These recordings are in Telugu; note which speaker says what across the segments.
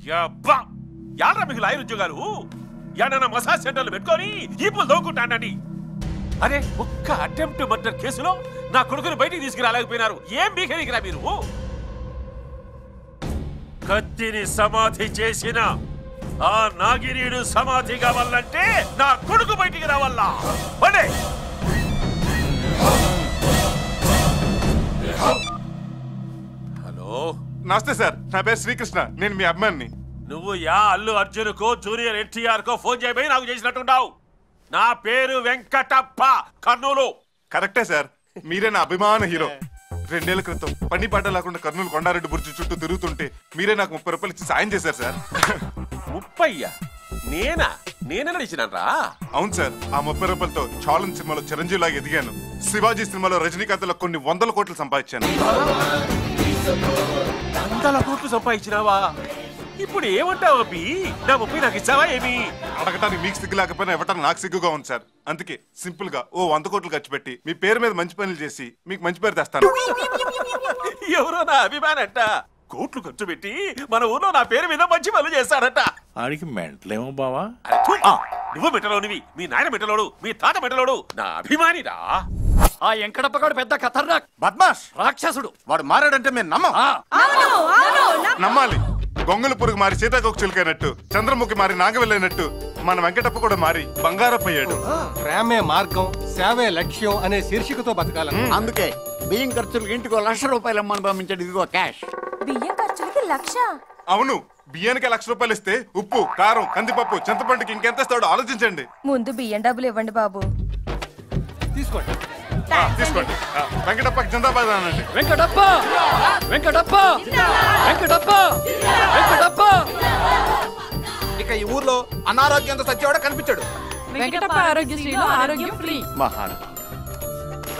Speaker 1: యాడ్రా మీకు లాయర్ ఉద్యోగాలు? యాడన్నా మసాజ్ సెంటర్లు పెట్టుకొని ఈపులు దోకుంటానండి. అరే ఒక్క అటెంప్ట్ మర్డర్ కేసులో నా కొడుకుని బయటికి తీసుకురాలేకపోయినారు. ఏం బీకేదికిరా మీరు? కత్తిని సమాధి చేసిన ఆ నాగిరీడు సమాధి కావాలంటే నా కొడుకు బయటికి రావాలా? హలో,
Speaker 2: నమస్తే సార్. నా పేరు శ్రీకృష్ణ. నేను మీ అమ్మాయిని.
Speaker 1: నువ్వు యా అల్లు అర్జున్ కో జూనియర్ ఎన్టీఆర్ కో ఫోన్ చేయబోయి నాకు చేసినట్టున్నావు. నా పేరు వెంకటప్ప, కర్నూలు.
Speaker 2: కరెక్టే సార్, మీరే నా అభిమాన హీరో. 2 ఏళ్ల క్రితం పని పాట లేకుండా కర్నూలు కొండారెడ్డి బుర్జి చుట్టూ తిరుగుతుంటే మీరే నాకు 30 రూపాయలు ఇచ్చి సాయం చేశారు సార్.
Speaker 1: 30? నేనే నడిచినాన్రా?
Speaker 2: అవును సార్, ఆ 30 రూపాయలతో చాలన్ సినిమాలో చిరంజీవి లాగా ఎదిగాను. శివాజీ సినిమాలో రజనీకాంత్ లో కొన్ని 100 కోట్లు సంపాదించాను.
Speaker 1: 100 కోట్లు సంపాదించినావా? ఇప్పుడు ఏమంటావు అబ్బి? నా 30 నాకు ఇచ్చావా ఏమి?
Speaker 2: అడగటానికి మీకు సిగ్గు లేకపోయినా ఇవ్వటానికి నాకు సిగ్గుగా ఉంది సార్. అందుకే సింపుల్ గా 100 కోట్లు ఖర్చు పెట్టి మీ పేరు మీద మంచి పనులు చేసి మీకు మంచి పేరు తెస్తాను.
Speaker 1: ఎవరో నా అభిమానంట కోట్లు ఖర్చు పెట్టి మన ఊర్లో నా పేరు మీద మంచి పనులు చేస్తాడట.
Speaker 3: ఆడికి మెంటలేమో బావా.
Speaker 1: నువ్వు మెట్టలోనివి, మీ నాయన మెట్టలోడు, మీ తాత మెట్టలోడు. నా అభిమానిరా.
Speaker 4: ఆ వెంకటప్పగాడు పెద్ద ఖతర్నాక్
Speaker 5: బద్మాష్
Speaker 4: రాక్షసుడు.
Speaker 5: వాడు మారాడంటే మేము
Speaker 2: నమ్మాలి. గొంగళ పురుగు మారి సీతాకోక చిలుకైనట్టు, చంద్రముఖి మారి నాగవెళ్ళైనట్టు మన వెంకటప్ప కూడా మారి బంగారపోయాడు.
Speaker 6: ప్రేమే మార్గం, సేవే లక్ష్యం అనే శీర్షికతో బతకాలి.
Speaker 5: అందుకే బియ్యం ఖర్చులకు ఇంటికి 1,00,000 రూపాయలు అమ్మని పంపించండి. ఇదిగో క్యాష్.
Speaker 7: బియ్యం ఖర్చులకి 1,00,000?
Speaker 2: అవును, బియ్యానికి 1,00,000 రూపాయలు ఇస్తే ఉప్పు, కారం, కందిపప్పు, చింతపండుకి ఇంకెంత ఇస్తాడో ఆలోచించండి.
Speaker 7: ముందు బియ్యం డబ్బులు ఇవ్వండి బాబు.
Speaker 6: తీసుకోండి.
Speaker 2: తీసుకోండి. వెంకటప్పకి జిందాబాద్ అనండి.
Speaker 4: వెంకటప్ప వెంకటప్ప వెంకటప్ప వెంకటప్ప.
Speaker 5: ఇక ఈ ఊర్లో అనారోగ్యంతో సచ్చేవాడు కనిపించాడు.
Speaker 8: వెంకటప్ప ఆరోగ్యశ్రీలో ఆరోగ్యం ఫ్రీ.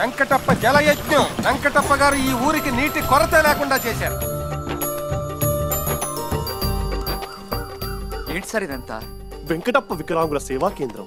Speaker 6: వెంకటప్ప జలయజ్ఞం. వెంకటప్ప గారు ఈ ఊరికి నీటి కొరత లేకుండా చేశారు.
Speaker 4: ఏంటి సార్ ఇదంతా?
Speaker 9: వెంకటప్ప వికలాంగుల సేవా కేంద్రం.